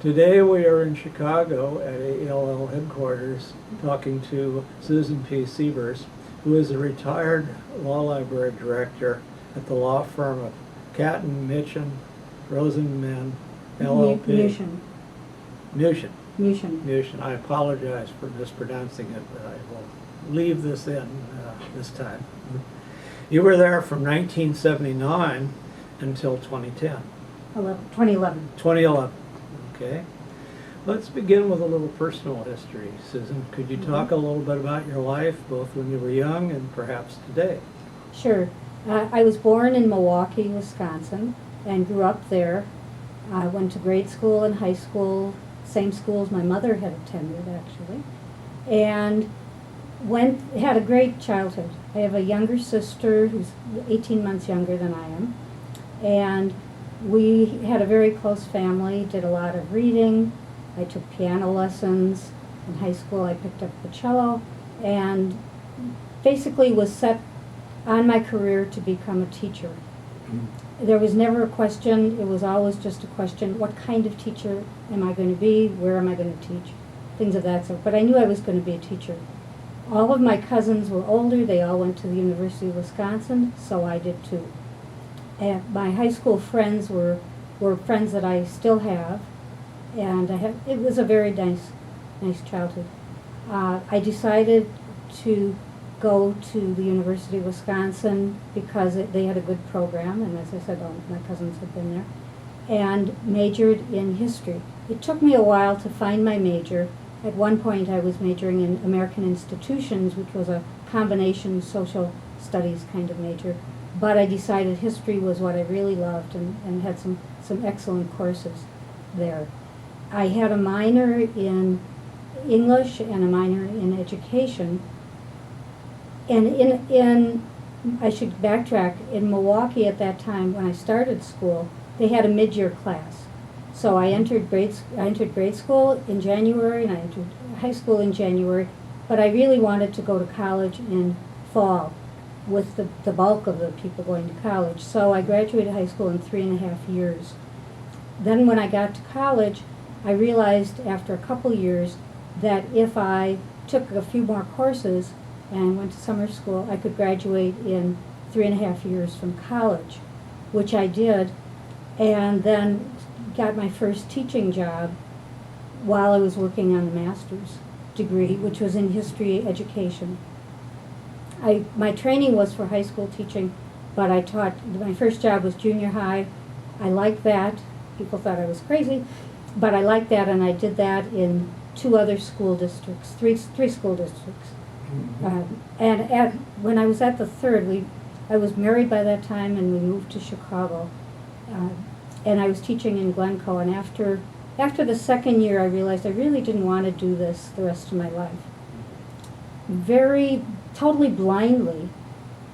Today we are in Chicago at ALL headquarters talking to Susan P. Siebers, who is a retired law library director at the law firm of Catton, Mitchum, Rosenman, LLP. Mushin. I apologize for mispronouncing it, but I will leave this in this time. You were there from 1979 until 2010. 2011. 2011. Okay. Let's begin with a little personal history. Susan, could you talk a little bit about your life, both when you were young and perhaps today? Sure. I was born in Milwaukee, Wisconsin, and grew up there. I went to grade school and high school, same schools my mother had attended, actually, and had a great childhood. I have a younger sister who's 18 months younger than I am, and we had a very close family, did a lot of reading. I took piano lessons. In high school I picked up the cello, and basically was set on my career to become a teacher. There was never a question, it was always just a question, what kind of teacher am I going to be, where am I going to teach, things of that sort. But I knew I was going to be a teacher. All of my cousins were older, they all went to the University of Wisconsin, so I did too. And my high school friends were friends that I still have, and it was a very nice childhood. I decided to go to the University of Wisconsin because they had a good program, and as I said, all my cousins had been there, and majored in history. It took me a while to find my major. At one point I was majoring in American institutions, which was a combination social studies kind of major, but I decided history was what I really loved, and had some excellent courses there. I had a minor in English and a minor in education. And I should backtrack, in Milwaukee at that time when I started school, they had a mid-year class. So I entered grade school in January, and I entered high school in January, but I really wanted to go to college in fall with the bulk of the people going to college. So I graduated high school in 3.5 years. Then when I got to college, I realized after a couple years that if I took a few more courses and went to summer school, I could graduate in 3.5 years from college, which I did, and then got my first teaching job while I was working on the master's degree, which was in history education. My training was for high school teaching, but my first job was junior high. I liked that. People thought I was crazy, but I liked that, and I did that in 2 other school districts, three school districts. When I was at the third, I was married by that time, and we moved to Chicago, and I was teaching in Glencoe. And after the second year, I realized I really didn't want to do this the rest of my life. Totally blindly,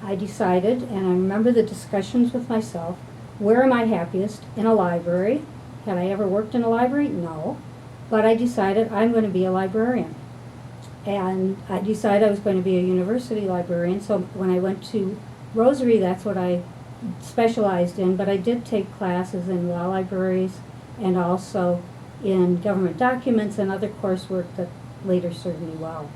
I decided, and I remember the discussions with myself, where am I happiest? In a library. Had I ever worked in a library? No. But I decided I'm going to be a librarian. And I decided I was going to be a university librarian, so when I went to Rosary, that's what I specialized in, but I did take classes in law libraries and also in government documents and other coursework that later served me well.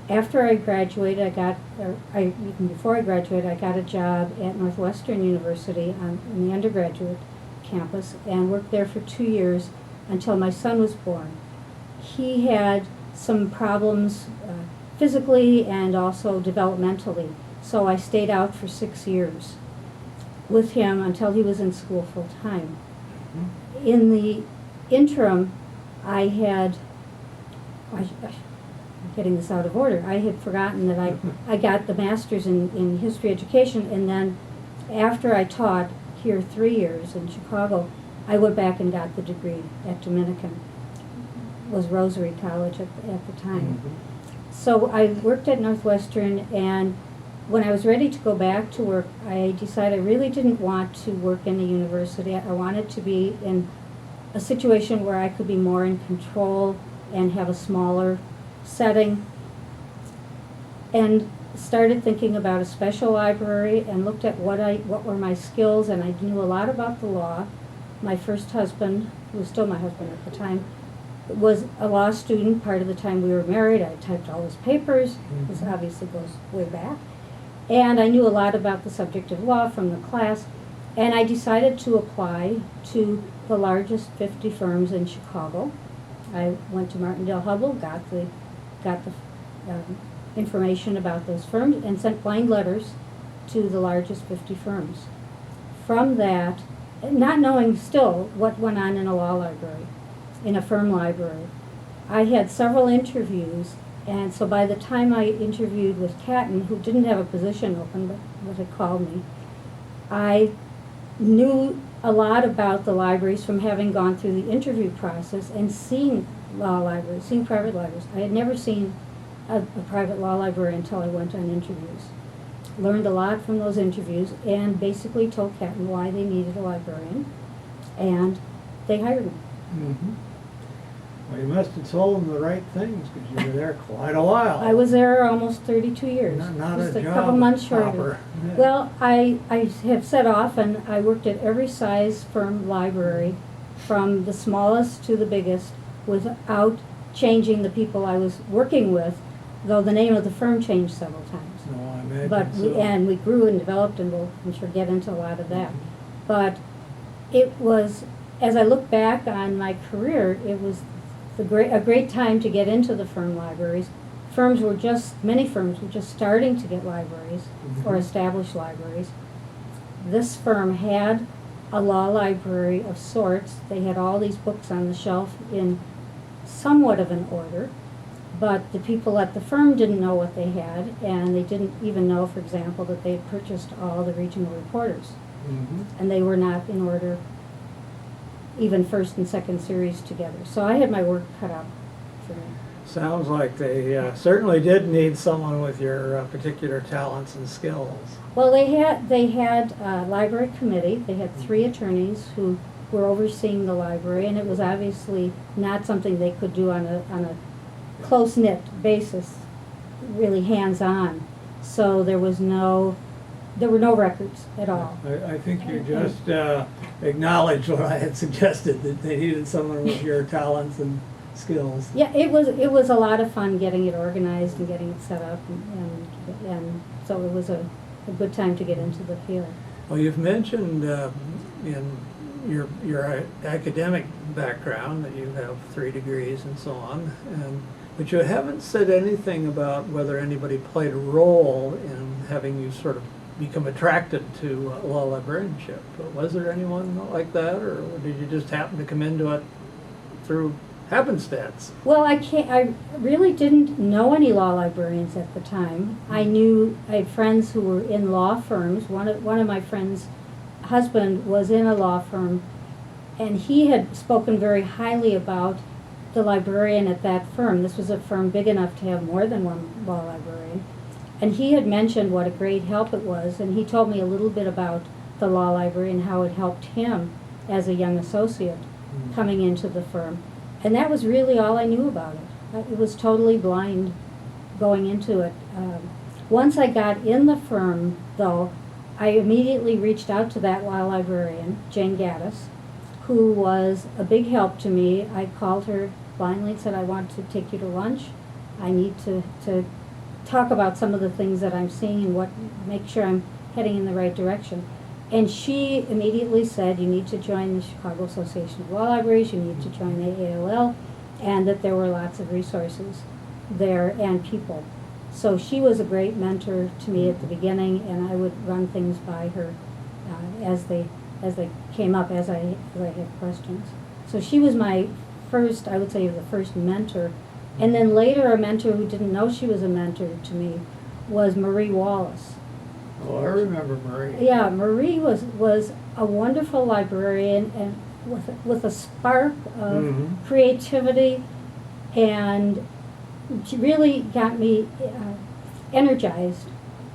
After I graduated, even before I graduated, I got a job at Northwestern University in the undergraduate campus and worked there for 2 years until my son was born. He had some problems physically and also developmentally, so I stayed out for 6 years with him until he was in school full time. In the interim, I'm getting this out of order. I had forgotten that I got the master's in history education, and then after I taught here 3 years in Chicago, I went back and got the degree at Dominican. It was Rosary College at the time. So I worked at Northwestern, and when I was ready to go back to work, I decided I really didn't want to work in a university. I wanted to be in a situation where I could be more in control and have a smaller setting, and started thinking about a special library and looked at what were my skills, and I knew a lot about the law, my first husband, who was still my husband at the time, was a law student. Part of the time we were married, I typed all his papers. This obviously goes way back. And I knew a lot about the subject of law from the class. And I decided to apply to the largest 50 firms in Chicago. I went to Martindale-Hubbell, got the information about those firms, and sent blind letters to the largest 50 firms. From that, not knowing still what went on in a law library, in a firm library, I had several interviews, and so by the time I interviewed with Catton, who didn't have a position open but had called me, I knew a lot about the libraries from having gone through the interview process and seeing law libraries, seeing private libraries. I had never seen a private law library until I went on interviews. Learned a lot from those interviews and basically told Catton why they needed a librarian, and they hired me. Mm-hmm. Well, you must have told them the right things, because you were there quite a while. I was there almost 32 years. Not just a a job couple months shorter. hopper. Yeah. Well, I have said often, I worked at every size firm library, from the smallest to the biggest, without changing the people I was working with, though the name of the firm changed several times. No, I imagine But so. we grew and developed, and we'll, I'm sure, get into a lot of that. But it was, as I look back on my career, it was a great time to get into the firm libraries. Many firms were just starting to get libraries or establish libraries. This firm had a law library of sorts. They had all these books on the shelf in somewhat of an order, but the people at the firm didn't know what they had, and they didn't even know, for example, that they had purchased all the regional reporters, and they were not in order, even first and second series together. So I had my work cut out for me. Sounds like they certainly did need someone with your particular talents and skills. Well, they had a library committee. They had 3 attorneys who were overseeing the library, and it was obviously not something they could do on a close-knit basis, really hands-on. So there were no records at all. I think you just acknowledged what I had suggested, that they needed someone with your talents and skills. Yeah, it was a lot of fun getting it organized and getting it set up, and so it was a good time to get into the field. Well, you've mentioned in your academic background that you have 3 degrees and so on, but you haven't said anything about whether anybody played a role in having you sort of become attracted to law librarianship. Was there anyone like that, or did you just happen to come into it through happenstance? Well, I really didn't know any law librarians at the time. I had friends who were in law firms. One of my friends' husband was in a law firm, and he had spoken very highly about the librarian at that firm. This was a firm big enough to have more than one law librarian. And he had mentioned what a great help it was, and he told me a little bit about the law library and how it helped him as a young associate coming into the firm. And that was really all I knew about it. It was totally blind going into it. Once I got in the firm, though, I immediately reached out to that law librarian, Jane Gaddis, who was a big help to me. I called her blindly and said, I want to take you to lunch. I need to talk about some of the things that I'm seeing and make sure I'm heading in the right direction. And she immediately said, you need to join the Chicago Association of Law Libraries, you need to join AALL, and that there were lots of resources there and people. So she was a great mentor to me at the beginning, and I would run things by her as they came up, as I had questions. So she was my first, I would say, the first mentor. And then later, a mentor who didn't know she was a mentor to me was Marie Wallace. Oh, I remember Marie. Yeah, Marie was a wonderful librarian, and with a spark of creativity, and she really got me energized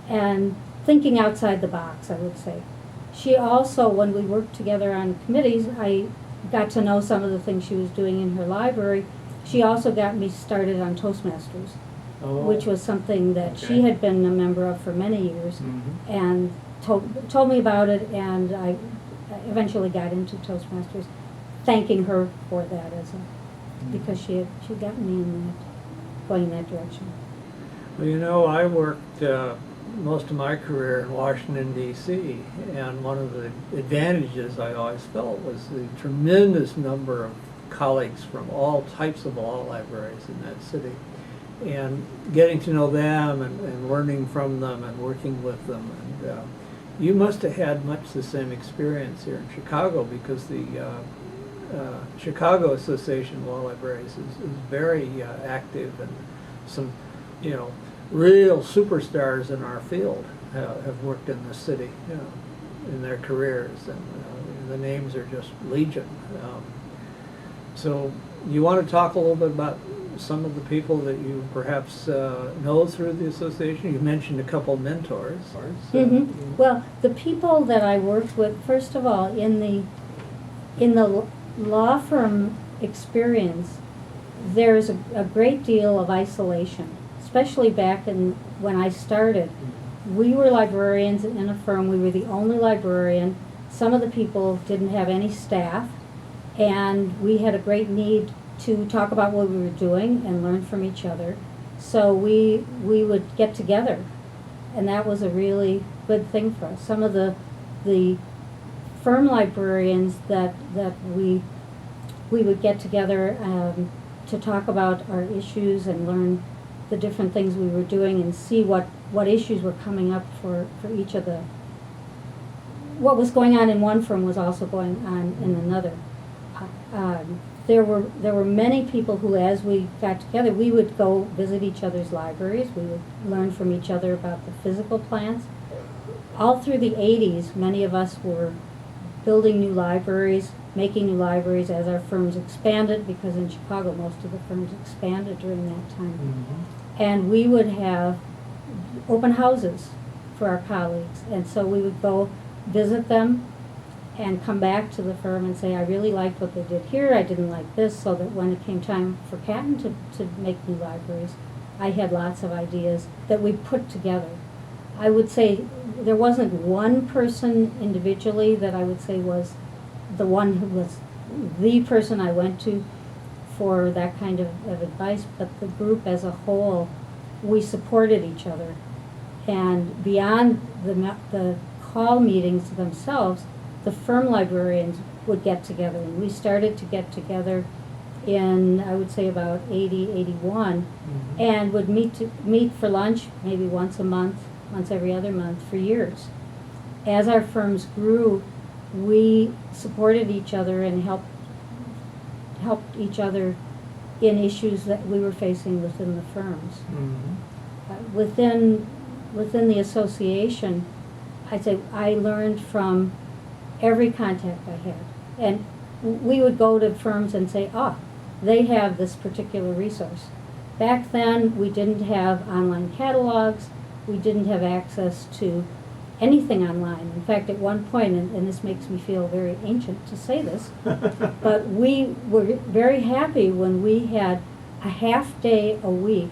and thinking outside the box, I would say. She also, when we worked together on committees, I got to know some of the things she was doing in her library. She also got me started on Toastmasters, which was something that she had been a member of for many years, and told me about it, and I eventually got into Toastmasters, thanking her for that because she had gotten me in that, going in that direction. Well, you know, I worked most of my career in Washington, D.C., and one of the advantages I always felt was the tremendous number of colleagues from all types of law libraries in that city. And getting to know them and learning from them and working with them. And you must have had much the same experience here in Chicago, because the Chicago Association of Law Libraries is very active, and some, you know, real superstars in our field have worked in the city, you know, in their careers, and the names are just legion. So you want to talk a little bit about some of the people that you perhaps know through the association? You mentioned a couple mentors. Well, the people that I worked with, first of all, in the law firm experience, there's a great deal of isolation, especially back when I started. We were librarians in a firm. We were the only librarian. Some of the people didn't have any staff, and we had a great need to talk about what we were doing and learn from each other. So we would get together, and that was a really good thing for us. Some of the firm librarians that we would get together to talk about our issues and learn the different things we were doing and see what issues were coming up for each of the. What was going on in one firm was also going on in another. There were many people who, as we got together, we would go visit each other's libraries. We would learn from each other about the physical plans. All through the 80s, many of us were building new libraries, making new libraries as our firms expanded, because in Chicago most of the firms expanded during that time. Mm-hmm. And we would have open houses for our colleagues, and so we would go visit them and come back to the firm and say, I really liked what they did here, I didn't like this, so that when it came time for Catton to make new libraries, I had lots of ideas that we put together. I would say there wasn't one person individually that I would say was the one who was the person I went to for that kind of advice, but the group as a whole, we supported each other. And beyond the call meetings themselves, the firm librarians would get together, and we started to get together in, I would say, about 80, 81, mm-hmm. and would meet for lunch maybe once a month, once every other month for years. As our firms grew, we supported each other and helped each other in issues that we were facing within the firms. Mm-hmm. Within the association, I'd say I learned from every contact I had. And we would go to firms and say, they have this particular resource. Back then, we didn't have online catalogs. We didn't have access to anything online. In fact, at one point, and this makes me feel very ancient to say this, but we were very happy when we had a half day a week,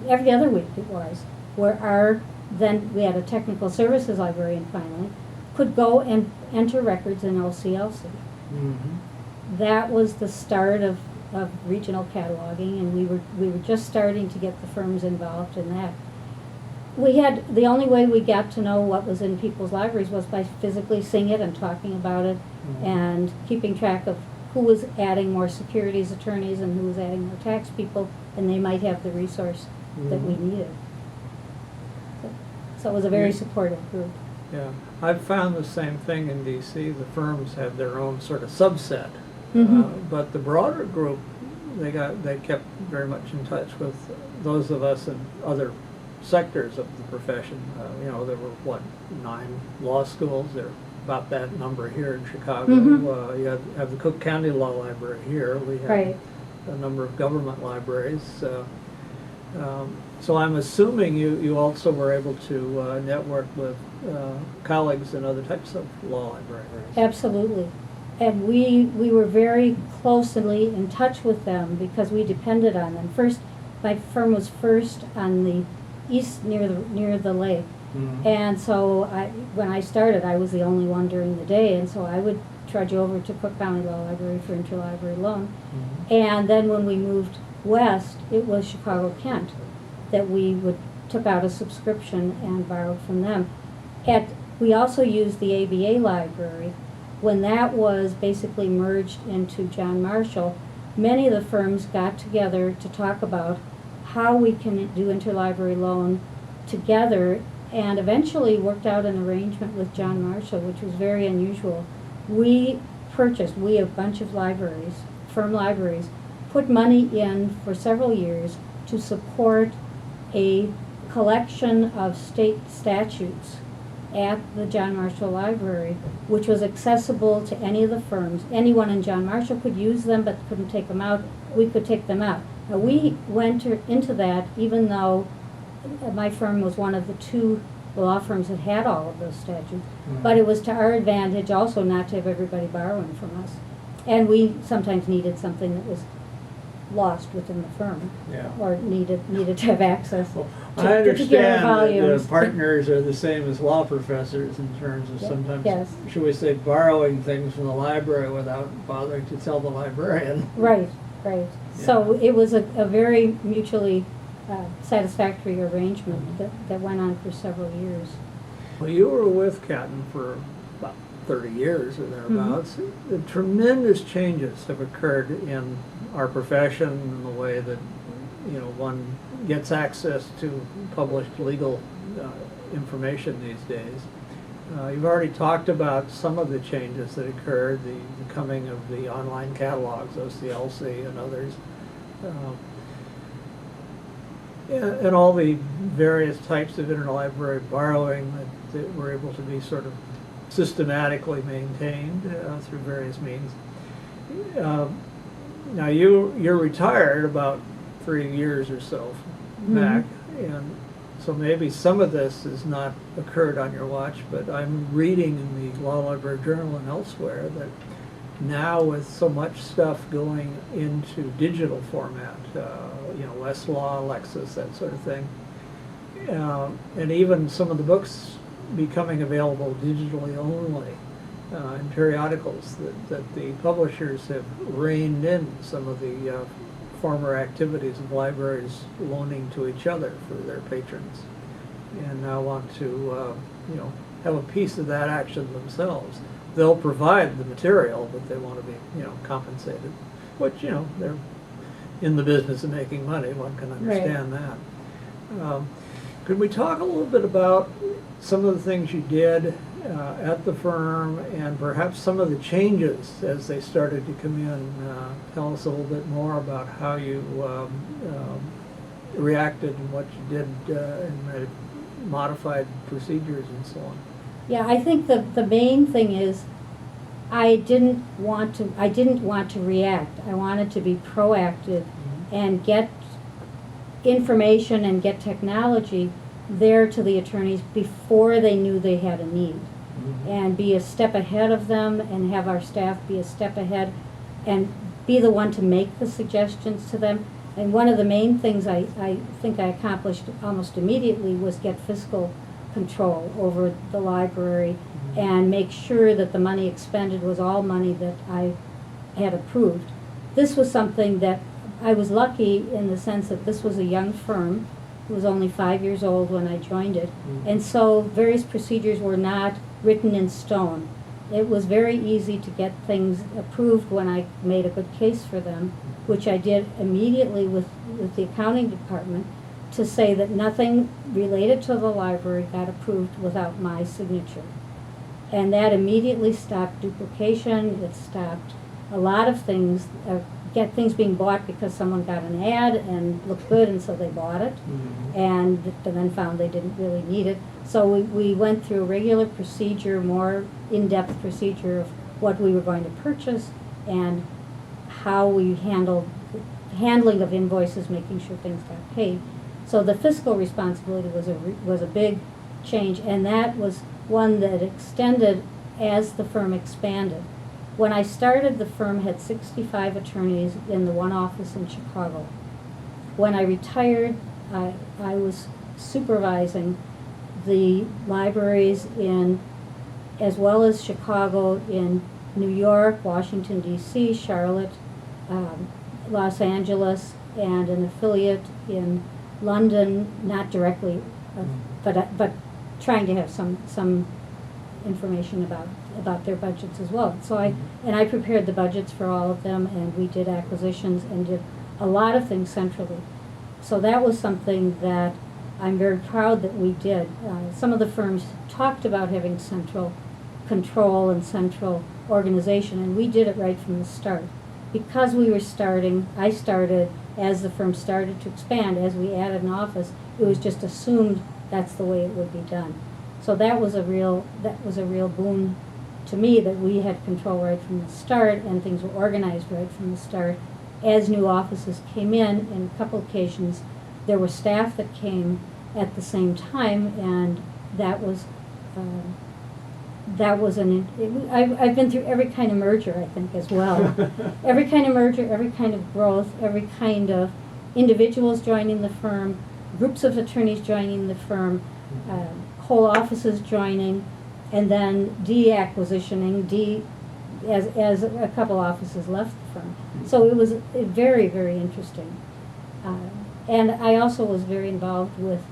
every other week it was, where then we had a technical services librarian finally, could go and enter records in OCLC. Mm-hmm. That was the start of regional cataloging, and we were just starting to get the firms involved in that. The only way we got to know what was in people's libraries was by physically seeing it and talking about it, mm-hmm. and keeping track of who was adding more securities attorneys and who was adding more tax people, and they might have the resource mm-hmm. that we needed. So it was a very supportive group. Yeah, I've found the same thing in D.C. The firms have their own sort of subset, mm-hmm. But the broader group, they kept very much in touch with those of us in other sectors of the profession. There were 9 law schools. There are about that number here in Chicago. Mm-hmm. You have the Cook County Law Library here. We have right. a number of government libraries. So I'm assuming you also were able to network with colleagues in other types of law libraries. Absolutely. And we were very closely in touch with them because we depended on them. First, my firm was first on the east near the lake, Mhm. And so when I started, I was the only one during the day, and so I would trudge over to Cook County Law Library for interlibrary loan. Mhm. And then when we moved west, it was Chicago-Kent that we took out a subscription and borrowed from them. We also used the ABA library. When that was basically merged into John Marshall, many of the firms got together to talk about how we can do interlibrary loan together, and eventually worked out an arrangement with John Marshall, which was very unusual. We, a bunch of libraries, firm libraries, put money in for several years to support a collection of state statutes at the John Marshall Library, which was accessible to any of the firms. Anyone in John Marshall could use them, but couldn't take them out. We could take them out. Now, we went into that even though my firm was one of the two law firms that had all of those statutes, but it was to our advantage also not to have everybody borrowing from us. And we sometimes needed something that was lost within the firm, Yeah. or needed to have access Well, to I get understand volumes. that partners are the same as law professors in terms of Yeah, sometimes, yes. should we say, borrowing things from the library without bothering to tell the librarian. Right. Yeah. So it was a very mutually satisfactory arrangement that went on for several years. Well, you were with Catton for about 30 years or thereabouts. Mm-hmm. The tremendous changes have occurred in our profession and the way that, one gets access to published legal information these days. You've already talked about some of the changes that occurred, the coming of the online catalogs, OCLC and others, and all the various types of interlibrary borrowing that were able to be sort of systematically maintained through various means. Now you're retired about 3 years or so back, and so maybe some of this has not occurred on your watch, but I'm reading in the Law Library Journal and elsewhere that now with so much stuff going into digital format, Westlaw, Lexis, that sort of thing, and even some of the books becoming available digitally only in periodicals, that the publishers have reined in some of the former activities of libraries loaning to each other for their patrons, and now want to have a piece of that action themselves. They'll provide the material, but they want to be compensated, which they're in the business of making money. One can understand that. Could we talk a little bit about some of the things you did at the firm, and perhaps some of the changes as they started to come in? Tell us a little bit more about how you reacted and what you did and modified procedures and so on. Yeah, I think the main thing is I didn't want to react. I wanted to be proactive and get information and get technology there to the attorneys before they knew they had a need, and be a step ahead of them, and have our staff be a step ahead and be the one to make the suggestions to them. And one of the main things I think I accomplished almost immediately was get fiscal control over the library and make sure that the money expended was all money that I had approved. This was something that I was lucky in the sense that this was a young firm. It was only 5 years old when I joined it, and so various procedures were not written in stone. It was very easy to get things approved when I made a good case for them, which I did immediately with the accounting department, to say that nothing related to the library got approved without my signature. And that immediately stopped duplication. It stopped a lot of things, get things being bought because someone got an ad and looked good, and so they bought it, and then found they didn't really need it. So we went through a regular procedure, more in-depth procedure of what we were going to purchase and how we handling of invoices, making sure things got paid. So the fiscal responsibility was a big change, and that was one that extended as the firm expanded. When I started, the firm had 65 attorneys in the one office in Chicago. When I retired, I was supervising the libraries in, as well as Chicago, in New York, Washington, D.C., Charlotte, Los Angeles, and an affiliate in London, not directly, but trying to have some information about their budgets as well. So I prepared the budgets for all of them, and we did acquisitions and did a lot of things centrally. So that was something that I'm very proud that we did. Some of the firms talked about having central control and central organization, and we did it right from the start. Because we were starting, I started, as the firm started to expand, as we added an office, it was just assumed that's the way it would be done. So that was a real boon to me, that we had control right from the start, and things were organized right from the start. As new offices came in a couple occasions, there were staff that came at the same time, and that was I've been through every kind of merger, I think, as well. Every kind of merger, every kind of growth, every kind of individuals joining the firm, groups of attorneys joining the firm, whole offices joining, and then de-acquisitioning, as a couple offices left the firm. So it was very, very interesting. And I also was very involved with,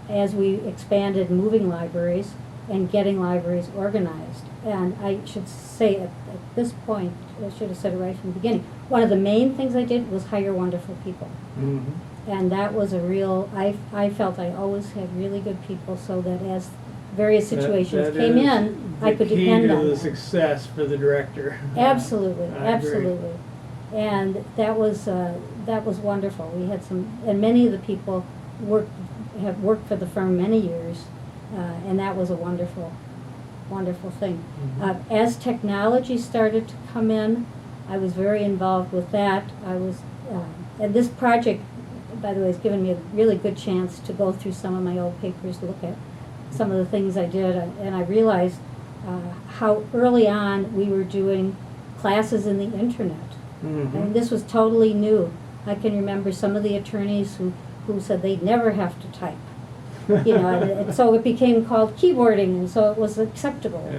as we expanded, moving libraries and getting libraries organized. And I should say at this point, I should have said it right from the beginning, one of the main things I did was hire wonderful people. Mm-hmm. And that was a real, I felt I always had really good people, so that as various situations came in, I could depend on the key to the them. success for the director. Absolutely, I absolutely. agree. And that was wonderful. We had and many of the people have worked for the firm many years, and that was a wonderful thing. Mm-hmm. As technology started to come in, I was very involved with that. And this project, by the way, has given me a really good chance to go through some of my old papers, look at some of the things I did, and I realized how early on we were doing classes in the internet. Mm-hmm. And this was totally new. I can remember some of the attorneys who said they'd never have to type. And so it became called keyboarding, and so it was acceptable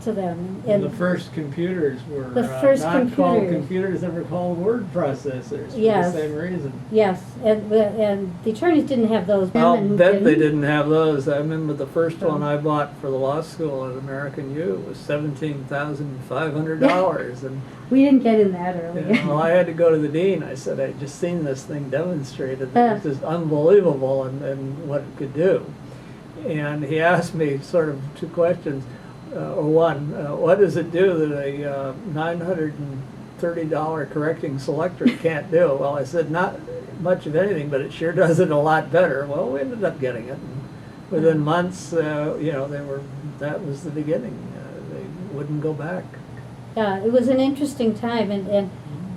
to them. And the first computers were not called computers, they were called word processors for the same reason. Yes, and the attorneys didn't have those. I'll bet they didn't have those. I remember the first one I bought for the law school at American U was $17,500, and we didn't get in that early. well, I had to go to the dean. I said, I'd just seen this thing demonstrated. It was just unbelievable and what it could do. And he asked me sort of two questions. What does it do that a $930 correcting selector can't do? Well, I said, not much of anything, but it sure does it a lot better. Well, we ended up getting it. And within months, that was the beginning. They wouldn't go back. It was an interesting time, and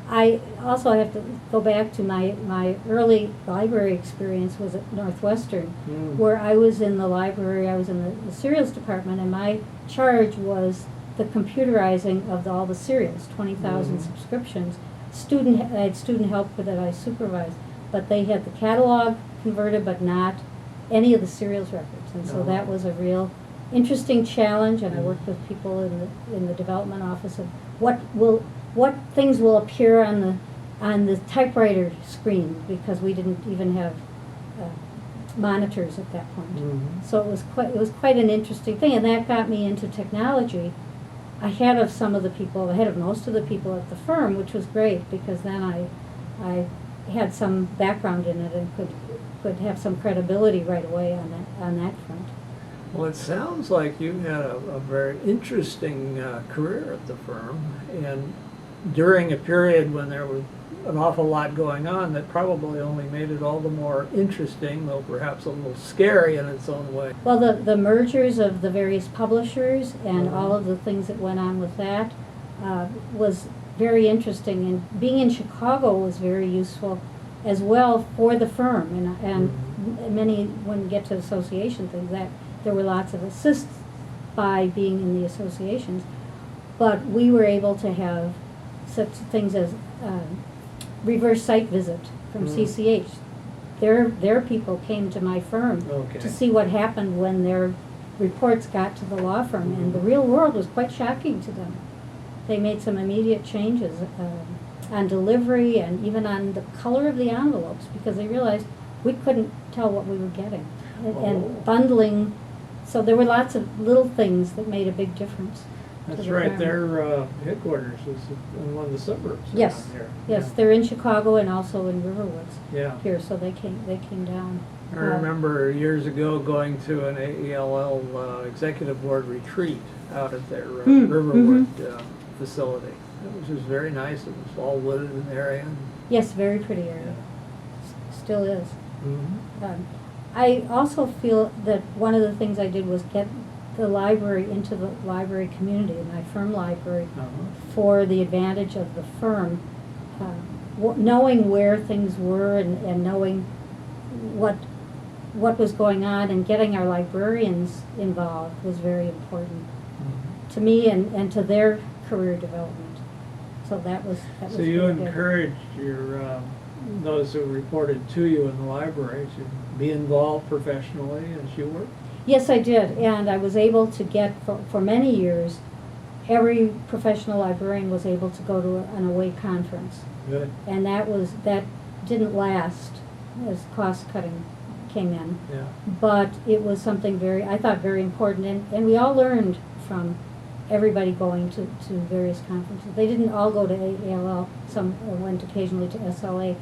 I also have to go back to my early library experience was at Northwestern, where I was in the library, I was in the serials department, and my charge was the computerizing of all the serials, 20,000 subscriptions. I had student help that I supervised, but they had the catalog converted, but not any of the serials records, and so that was a real interesting challenge. And I worked with people in the development office of what things will appear on the typewriter screen, because we didn't even have monitors at that point. Mm-hmm. So it was quite an interesting thing, and that got me into technology ahead of most of the people at the firm, which was great, because then I had some background in it and could have some credibility right away on that front. Well, it sounds like you had a very interesting career at the firm, and during a period when there was an awful lot going on that probably only made it all the more interesting, though perhaps a little scary in its own way. Well, the mergers of the various publishers and all of the things that went on with that was very interesting, and being in Chicago was very useful as well for the firm, and many, when you get to association things, that there were lots of assists by being in the associations, but we were able to have such things as reverse site visit from CCH. their people came to my firm Okay. to see what happened when their reports got to the law firm, and the real world was quite shocking to them. They made some immediate changes on delivery and even on the color of the envelopes, because they realized we couldn't tell what we were getting. And bundling, so there were lots of little things that made a big difference. to That's the right, firm. their headquarters is in one of the suburbs Yes, around here. yes, they're in Chicago and also in Riverwoods Yeah. here, so they came down. I remember years ago going to an AELL executive board retreat out at their Riverwood facility. It was just very nice. It was all wooded in the area. Yes, very pretty area. Still is. Mm-hmm. I also feel that one of the things I did was get the library into the library community, my firm library, for the advantage of the firm. Knowing where things were and knowing what was going on and getting our librarians involved was very important to me and to their career development. So that was So you really good. encouraged your those who reported to you in the library to be involved professionally as you were? Yes, I did, and I was able to get, for many years, every professional librarian was able to go to an away conference. Good. And that didn't last as cost cutting came in. Yeah. But it was something I thought very important, and we all learned from everybody going to various conferences. They didn't all go to AALL, some went occasionally to SLA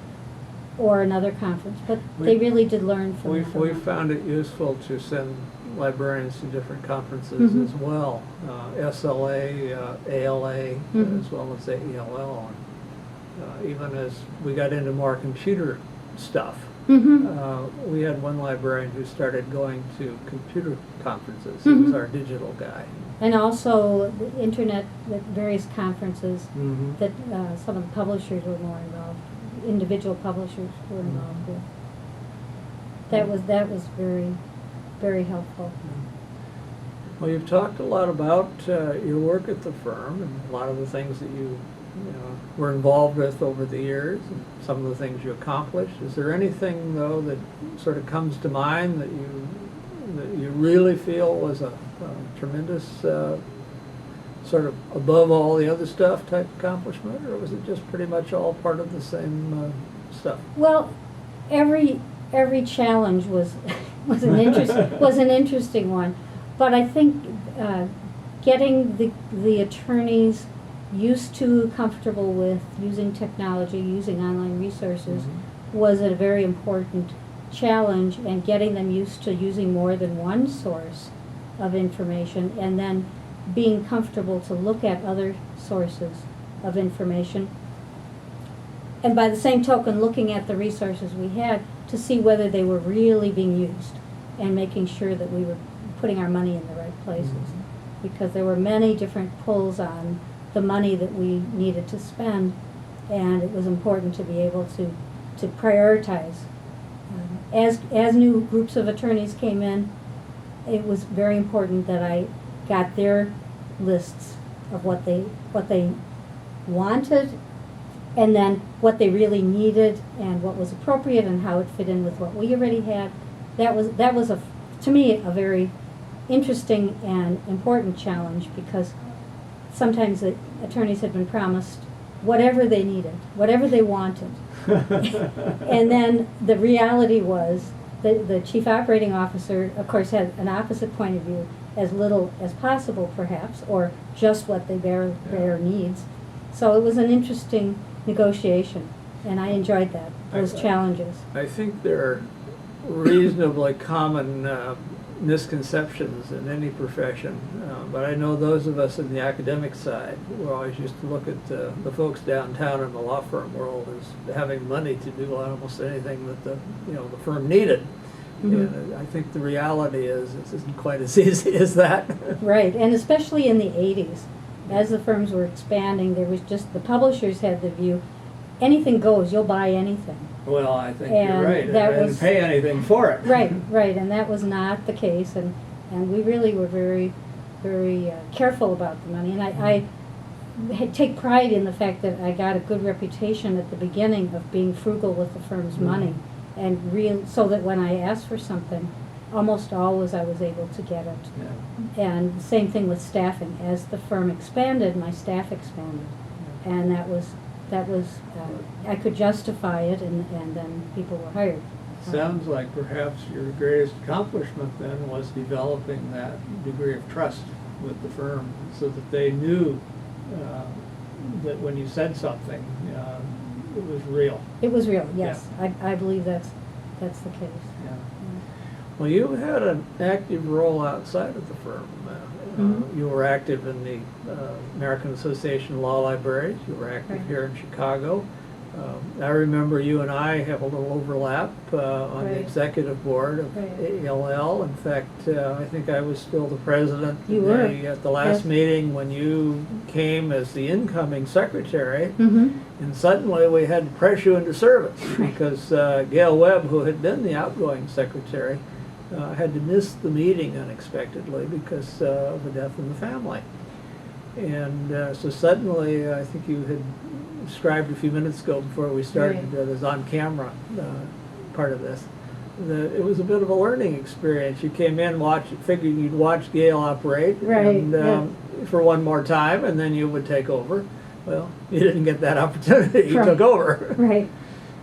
or another conference, but they really did learn from We found it useful to send librarians to different conferences as well, SLA, ALA, as well as AELL. Even as we got into more computer stuff, we had one librarian who started going to computer conferences. He was our digital guy. And also the internet, the various conferences that some of the publishers were more involved, individual publishers were involved with. That was very, very helpful. Well, you've talked a lot about your work at the firm and a lot of the things that you were involved with over the years and some of the things you accomplished. Is there anything, though, that sort of comes to mind that you really feel was a tremendous sort of above all the other stuff type accomplishment, or was it just pretty much all part of the same stuff? Well, every challenge was an interesting one, but I think getting the attorneys used to, comfortable with using technology, using online resources, was a very important challenge, and getting them used to using more than one source of information, and then being comfortable to look at other sources of information. And by the same token, looking at the resources we had to see whether they were really being used and making sure that we were putting our money in the right places. Because there were many different pulls on the money that we needed to spend, and it was important to be able to prioritize. As new groups of attorneys came in, it was very important that I got their lists of what they wanted, and then what they really needed, and what was appropriate, and how it fit in with what we already had. That was to me a very interesting and important challenge, because sometimes the attorneys had been promised whatever they needed, whatever they wanted. And then the reality was that the chief operating officer, of course, had an opposite point of view, as little as possible perhaps, or just what they bear needs. So it was an interesting negotiation, and I enjoyed those challenges. I think there are reasonably common misconceptions in any profession, but I know those of us in the academic side, we always used to look at the folks downtown in the law firm world as having money to do almost anything that the firm needed. And I think the reality is it isn't quite as easy as that. Right, and especially in the 80s, as the firms were expanding, there was just, the publishers had the view, anything goes, you'll buy anything. Well, I think And you're right. that And was- pay anything for it. Right, and that was not the case, and we really were very, very careful about the money, and I take pride in the fact that I got a good reputation at the beginning of being frugal with the firm's money, and so that when I asked for something, almost always I was able to get it. Yeah. And the same thing with staffing. As the firm expanded, my staff expanded, and that was I could justify it, and then people were hired. Sounds like perhaps your greatest accomplishment then was developing that degree of trust with the firm, so that they knew that when you said something, it was real. It was real, yes. I believe that's the case. Yeah. Well, you had an active role outside of the firm. Mhm. You were active in the American Association of Law Librarians. You were active Right. here in Chicago. I remember you and I have a little overlap on the Right. executive board of Right. ALL. In fact, I think I was still the president You were. at the last Yes. meeting when you came as the incoming secretary. Mm-hmm. And suddenly we had to press you into service because Gail Webb, who had been the outgoing secretary, had to miss the meeting unexpectedly because of a death in the family. And so suddenly, I think you had described a few minutes ago before we started Right. this on-camera part of this, that it was a bit of a learning experience. You came in, figured you'd watch Gail operate, Right, and yeah. for one more time, and then you would take over. Well, you didn't get that opportunity. You Right. took over. Right.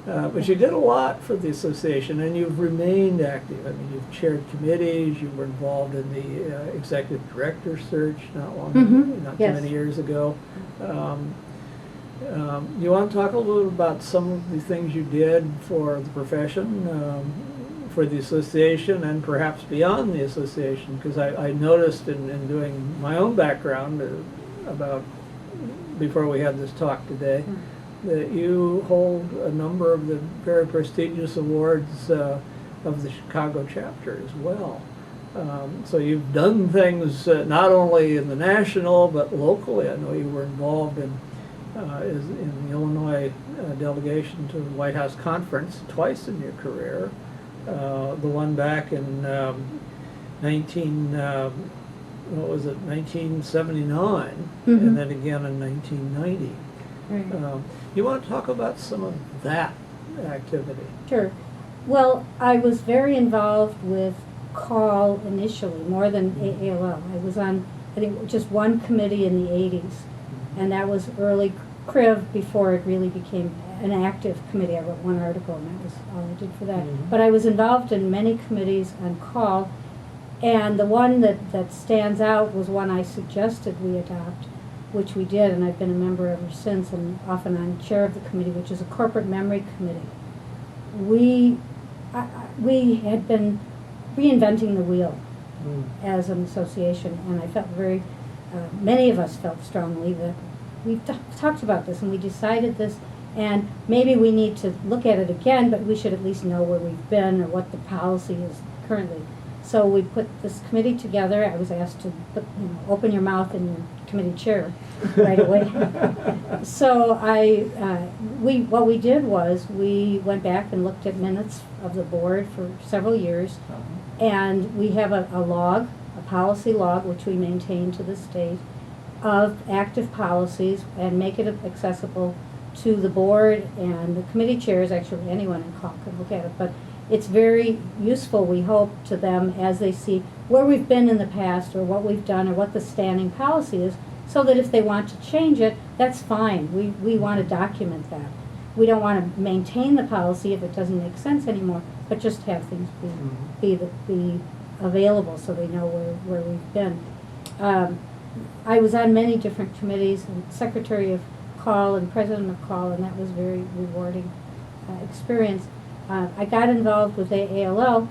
But you did a lot for the association, and you've remained active. I mean, you've chaired committees, you were involved in the executive director search not too Yes. many years ago. You want to talk a little about some of the things you did for the profession, for the association, and perhaps beyond the association? Because I noticed in doing my own background about before we had this talk today, that you hold a number of the very prestigious awards of the Chicago chapter as well. So you've done things not only in the national but locally. I know you were involved in the Illinois delegation to the White House Conference twice in your career. The one back in 1979, and then again in 1990. Right. You want to talk about some of that activity? Sure. Well, I was very involved with CALL initially, more than AALL. I was on, I think, just one committee in the 80s, and that was early CRIV before it really became an active committee. I wrote one article, and that was all I did for that. Mhm. But I was involved in many committees on CALL, and the one that stands out was one I suggested we adopt, which we did, and I've been a member ever since, and often I'm chair of the committee, which is a corporate memory committee. We had been reinventing the wheel as an association, and I felt many of us felt strongly that we've talked about this, and we decided this, and maybe we need to look at it again, but we should at least know where we've been or what the policy is currently. So we put this committee together. I was asked to open your mouth in your committee chair right away. So what we did was we went back and looked at minutes of the board for several years, and we have a policy log, which we maintain to this date, of active policies and make it accessible to the board and the committee chairs. Actually, anyone in CALL can look at it, but it's very useful, we hope, to them as they see where we've been in the past or what we've done or what the standing policy is, so that if they want to change it, that's fine. We want to document that. We don't want to maintain the policy if it doesn't make sense anymore, but just have things be available so they know where we've been. I was on many different committees, and secretary of CALL and president of CALL, and that was a very rewarding experience. I got involved with AALL.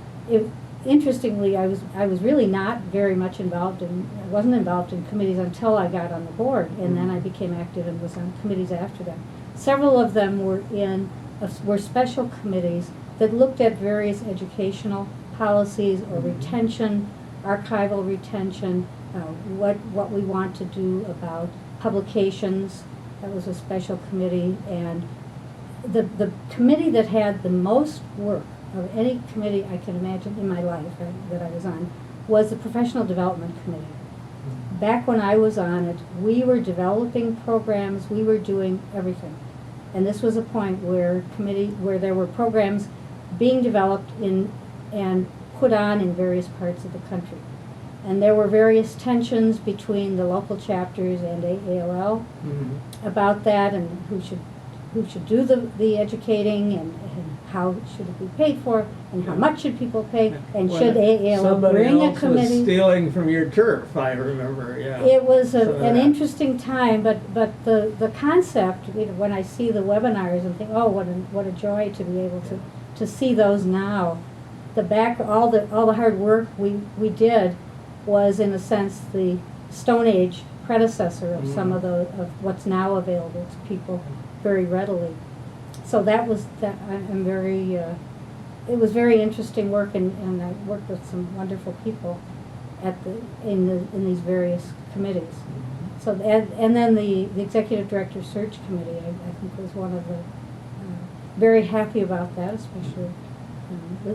Interestingly, I was really not very much involved I wasn't involved in committees until I got on the board, and then I became active and was on committees after that. Several of them were special committees that looked at various educational policies or retention, archival retention, what we want to do about publications. That was a special committee, and the committee that had the most work of any committee I can imagine in my life that I was on was the Professional Development Committee. Back when I was on it, we were developing programs, we were doing everything. And this was a point where there were programs being developed in and put on in various parts of the country. And there were various tensions between the local chapters and AALL about that, and who should do the educating, and how should it be paid for, and how much should people pay, and should AALL bring a Somebody else was committee? stealing from your turf, I remember, yeah. It was So an that- interesting time, but the concept, when I see the webinars and think, oh, what a joy to be able to see those now. All the hard work we did was, in a sense, the Stone Age predecessor of some of what's now available to people very readily. So I'm very, it was very interesting work, and I worked with some wonderful people in these various committees. So and then the executive director search committee, I think, was one of the very happy about that, especially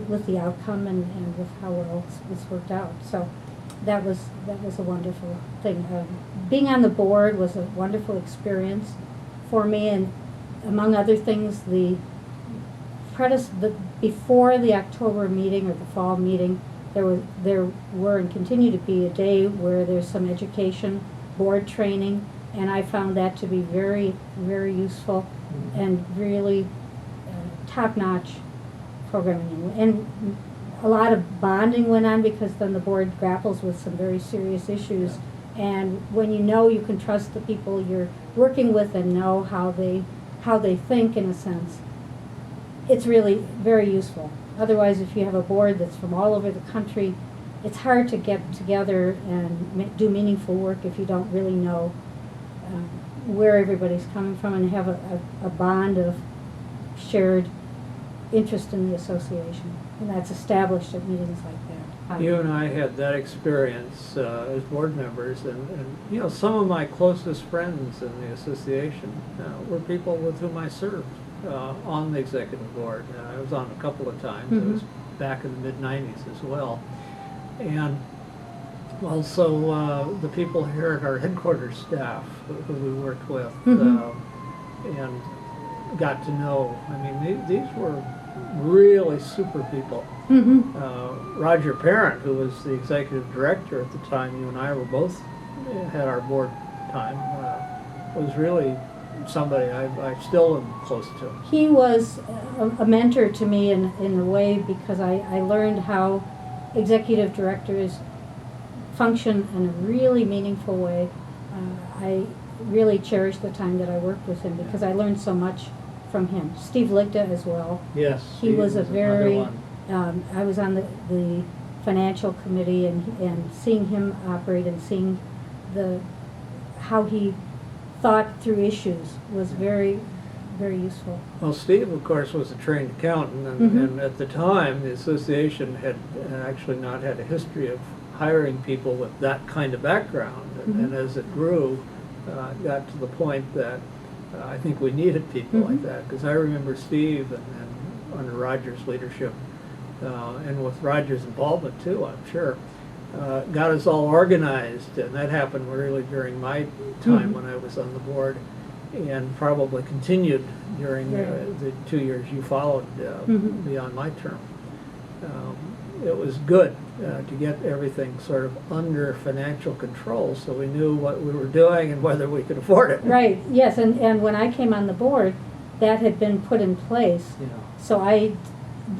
with the outcome and with how well this worked out. So that was a wonderful thing. Being on the board was a wonderful experience for me, and among other things, before the October meeting or the fall meeting, there were and continue to be a day where there's some education, board training, and I found that to be very, very useful and really top-notch programming. And a lot of bonding went on, because then the board grapples with some very serious issues. And when you can trust the people you're working with and know how they think, in a sense, it's really very useful. Otherwise, if you have a board that's from all over the country, it's hard to get together and do meaningful work if you don't really know where everybody's coming from and have a bond of shared interest in the association. And that's established at meetings like that. You and I had that experience as board members, and some of my closest friends in the association were people with whom I served on the executive board. I was on a couple of times. It was back in the mid-'90s as well. And also the people here at our headquarters staff who we worked with and got to know. I mean, these were really super people. Roger Parent, who was the executive director at the time you and I were both had our board time, was really somebody I still am close to. He was a mentor to me in a way, because I learned how executive directors function in a really meaningful way. I really cherished the time that I worked with him, because I learned so much from him. Steve Ligda as well. Yes. He was a very, one. I was on the financial committee, and seeing him operate and seeing how he thought through issues was very, very useful. Well, Steve, of course, was a trained accountant, and at the time, the association had actually not had a history of hiring people with that kind of background. And as it grew, it got to the point that I think we needed people like that, because I remember Steve and under Roger's leadership, and with Roger's involvement too, I'm sure, got us all organized, and that happened really during my time when I was on the board, and probably continued during the 2 years you followed beyond my term. It was good to get everything sort of under financial control, so we knew what we were doing and whether we could afford it. Right, yes, and when I came on the board, that had been put in place. So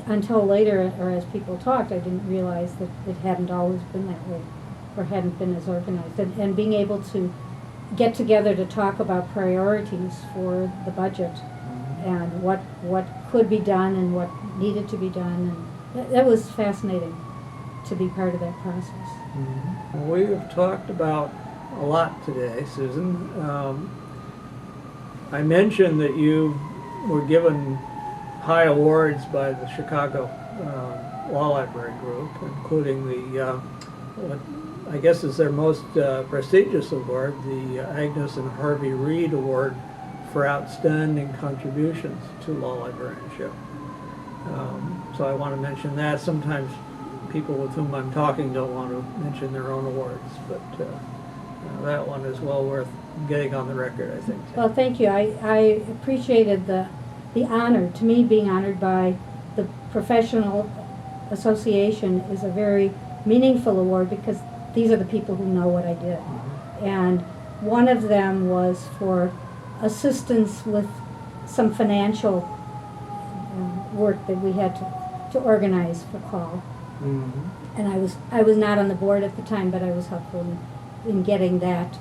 until later, or as people talked, I didn't realize that it hadn't always been that way, or hadn't been as organized. And being able to get together to talk about priorities for the budget, and what could be done and what needed to be done, and that was fascinating to be part of that process. We have talked about a lot today, Susan. I mentioned that you were given high awards by the Chicago Law Library Group, including the, what I guess is their most prestigious award, the Agnes and Harvey Reed Award for Outstanding Contributions to Law Librarianship. So I want to mention that. Sometimes people with whom I'm talking don't want to mention their own awards, but that one is well worth getting on the record, I think. Well, thank you. I appreciated the honor, to me, being honored by the professional association is a very meaningful award because these are the people who know what I did. And one of them was for assistance with some financial work that we had to organize for call. And I was not on the board at the time, but I was helpful in getting that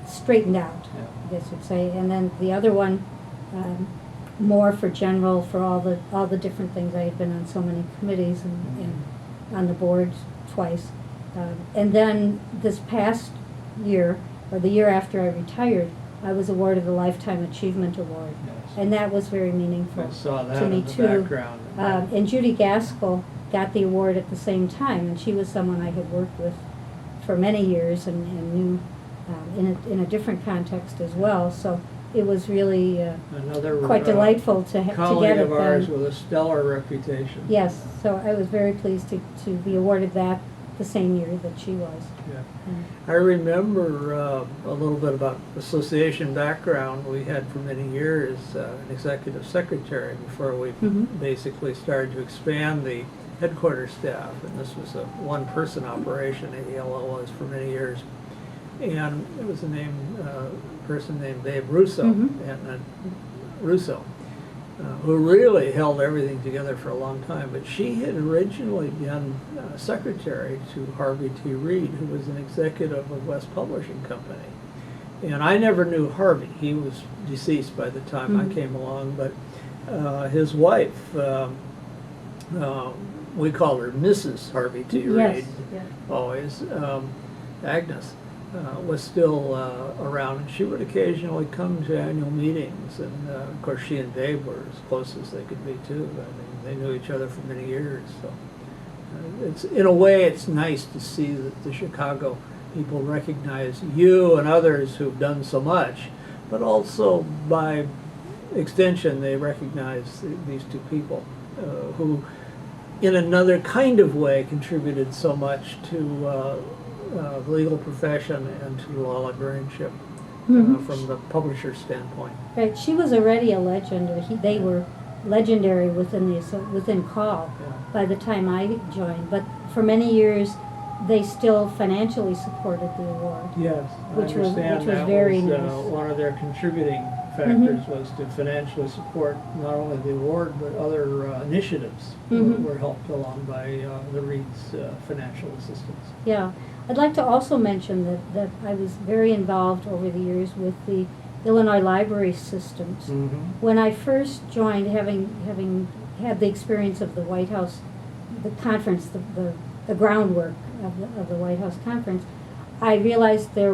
straightened out, I guess you'd say. And then the other one, more for general, for all the different things. I had been on so many committees and on the board twice. And then this past year, or the year after I retired, I was awarded the Lifetime Achievement Award. Yes. And that was very meaningful I saw that to me in the too. background. And Judy Gaskell got the award at the same time, and she was someone I had worked with for many years and knew in a different context as well. So it was really Another quite delightful to get colleague it of ours then. with a stellar reputation. Yes, so I was very pleased to be awarded that the same year that she was. Yeah. And I remember a little bit about association background. We had for many years an executive secretary before we basically started to expand the headquarters staff, and this was a one-person operation. AELL was for many years, and it was a person named Babe Russo, and Russo, who really held everything together for a long time. But she had originally been secretary to Harvey T. Reed, who was an executive of West Publishing Company. And I never knew Harvey. He was deceased by the time I came along, but his wife, we call her Mrs. Harvey T. Reed, yes. always, Agnes. Was still around, and she would occasionally come to annual meetings, and of course she and Babe were as close as they could be too. I mean, they knew each other for many years, so it's, in a way, it's nice to see that the Chicago people recognize you and others who've done so much, but also by extension they recognize these two people who in another kind of way contributed so much to the legal profession and to law librarianship from the publisher's standpoint. Right, she was already a legend. They were legendary within Call by the time I joined. But for many years, they still financially supported the award. Yes, which I understand was that very was nice. one of their contributing factors was to financially support not only the award but other initiatives that were helped along by the Reed's financial assistance. Yeah, I'd like to also mention that I was very involved over the years with the Illinois library systems. When I first joined, having had the experience of the White House, the conference, the groundwork of the White House conference, I realized that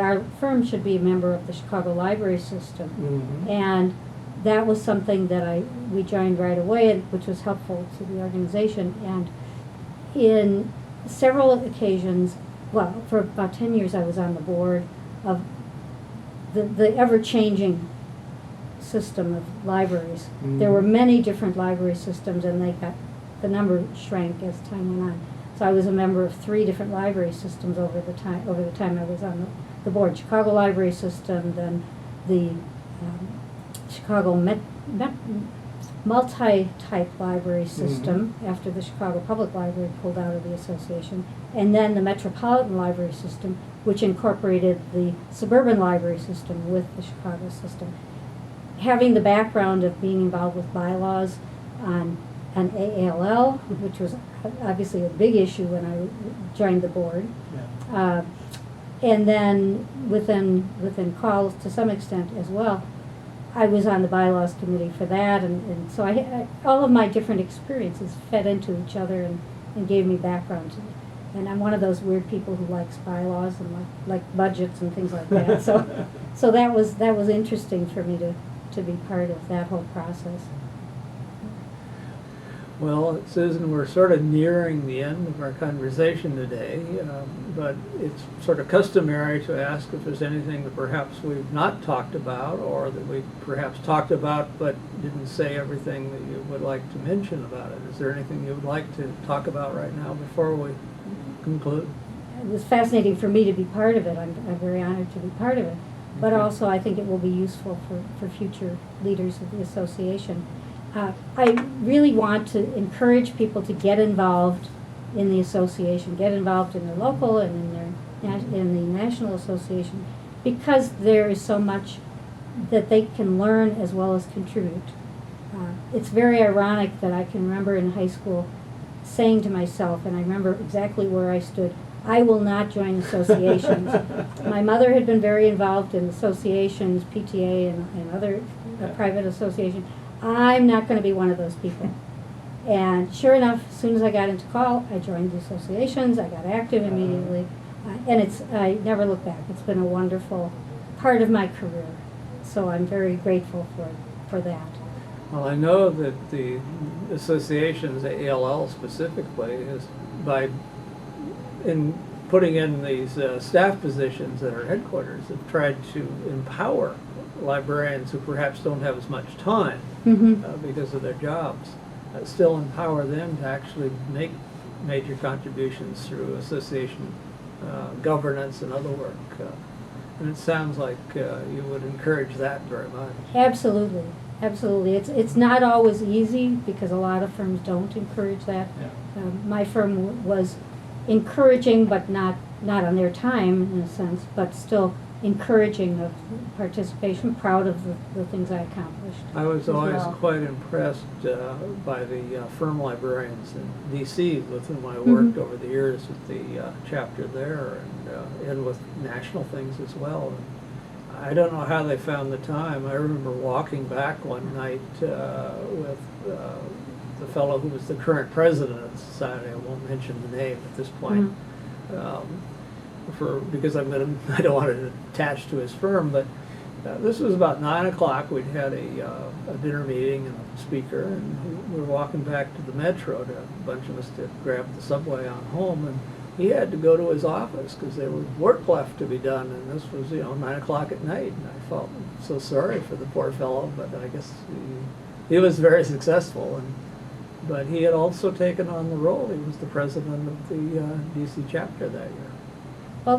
our firm should be a member of the Chicago library system, and that was something that we joined right away, which was helpful to the organization. And in several occasions, well, for about 10 years, I was on the board of the ever-changing system of libraries. There were many different library systems, and the number shrank as time went on. So I was a member of 3 different library systems over the time I was on the board. Chicago Library System, then the Chicago multi-type library system after the Chicago Public Library pulled out of the association, and then the Metropolitan Library System, which incorporated the suburban library system with the Chicago system. Having the background of being involved with bylaws on AALL, which was obviously a big issue when I joined the board, and then within calls to some extent as well, I was on the bylaws committee for that, and so all of my different experiences fed into each other and gave me background. And I'm one of those weird people who likes bylaws and like budgets and things like that. So that was interesting for me to be part of that whole process. Well, Susan, we're sort of nearing the end of our conversation today, but it's sort of customary to ask if there's anything that perhaps we've not talked about, or that we perhaps talked about but didn't say everything that you would like to mention about it. Is there anything you would like to talk about right now before we conclude? It was fascinating for me to be part of it. I'm very honored to be part of it. But Okay. also I think it will be useful for future leaders of the association. I really want to encourage people to get involved in the association, get involved in their local and in the national association, because there is so much that they can learn as well as contribute. It's very ironic that I can remember in high school saying to myself, and I remember exactly where I stood, I will not join associations. My mother had been very involved in associations, PTA and other private associations. I'm not going to be one of those people. And sure enough, as soon as I got into call, I joined the associations. I got active immediately. And I never look back. It's been a wonderful part of my career. So I'm very grateful for that. Well, I know that the associations, the ALL specifically, is in putting in these staff positions at our headquarters, have tried to empower librarians who perhaps don't have as much time because of their jobs, still empower them to actually make major contributions through association governance and other work. And it sounds like you would encourage that very much. Absolutely, absolutely. It's not always easy because a lot of firms don't encourage that. Yeah. My firm was encouraging, but not on their time in a sense, but still encouraging of participation, proud of the things I accomplished. I was always well. quite impressed by the firm librarians in D.C. with whom I worked over the years with the chapter there and with national things as well. And I don't know how they found the time. I remember walking back one night with the fellow who was the current president of the society. I won't mention the name at this point. Because I don't want to attach to his firm, but this was about 9 o'clock. We'd had a dinner meeting and a speaker, and we were walking back to the metro. A bunch of us to grab the subway on home, and he had to go to his office because there was work left to be done, and this was 9 o'clock at night, and I felt so sorry for the poor fellow, but I guess he was very successful, but he had also taken on the role. He was the president of the DC chapter that year. Well,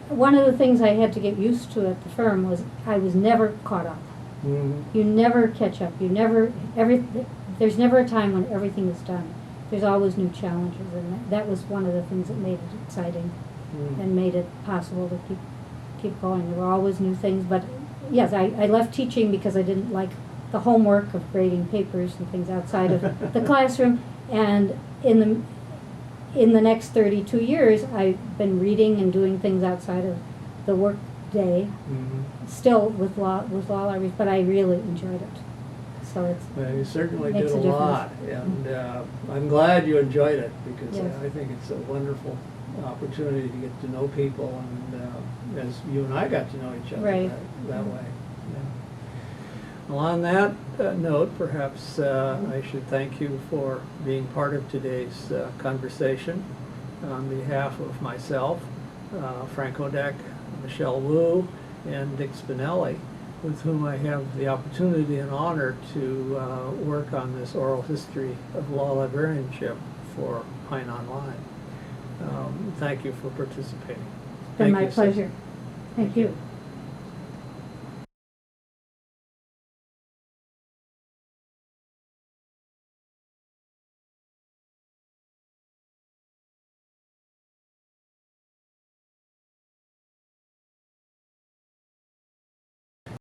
one of the things I had to get used to at the firm was I was never caught up. You never catch up. There's never a time when everything is done. There's always new challenges, and that was one of the things that made it exciting and made it possible to keep going. There were always new things, but yes, I left teaching because I didn't like the homework of grading papers and things outside of the classroom, and in the next 32 years, I've been reading and doing things outside of the work day, still with law libraries, but I really enjoyed it. So You certainly makes did a lot, and I'm glad you enjoyed it because Yes. I think it's a wonderful opportunity to get to know people, and as you and I got to know each other Right. that way. Yeah. Well, on that note, perhaps I should thank you for being part of today's conversation. On behalf of myself, Frank Odeck, Michelle Wu, and Dick Spinelli, with whom I have the opportunity and honor to work on this oral history of law librarianship for Pine Online. Thank you for participating. it's been my pleasure. Thank you.